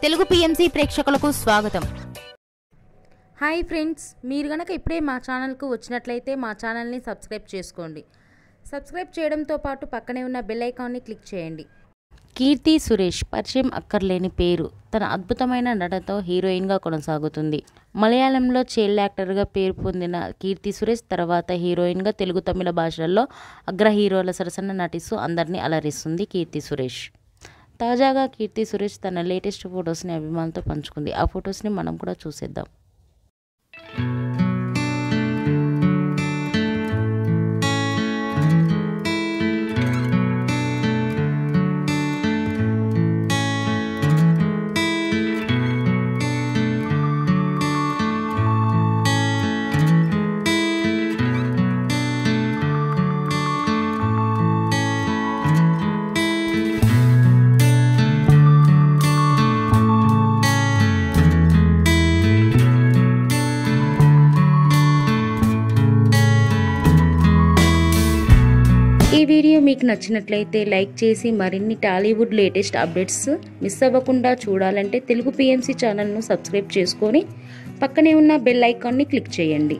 Telugu PMC ప్రేక్షకులకు స్వాగతం. Hi friends, మీరు గనక ఇప్పుడే మా ఛానల్కు వచ్చినట్లయితే మా ఛానల్ని సబ్స్క్రైబ్ చేసుకోండి. సబ్స్క్రైబ్ చేయడంతో పాటు పక్కనే ఉన్న బెల్ ఐకాన్ని క్లిక్ చేయండి. కీర్తి సురేష్ పరిచయం అక్కర్లేని పేరు. తన అద్భుతమైన నటనతో హీరోయిన్గా కొనసాగుతుంది. మలయాళంలో చైల్డ్ యాక్టర్గా పేరు పొందిన కీర్తి సురేష్ తర్వాత హీరోయిన్గా తెలుగు, తమిళ భాషల్లో అగ్ర హీరోల సరసన నటిస్తూ అందరినీ అలరిస్తుంది కీర్తి సురేష్. తాజాగా కీర్తి సురేష్ తన లేటెస్ట్ ఫొటోస్ని అభిమానులతో పంచుకుంది. ఆ ఫొటోస్ని మనం కూడా చూసేద్దాం. ఈ వీడియో మీకు నచ్చినట్లయితే లైక్ చేసి మరిన్ని టాలీవుడ్ లేటెస్ట్ అప్డేట్స్ మిస్ అవ్వకుండా చూడాలంటే తెలుగు పిఎంసి ఛానల్ను సబ్స్క్రైబ్ చేసుకొని పక్కనే ఉన్న బెల్ ఐకాన్ని క్లిక్ చేయండి.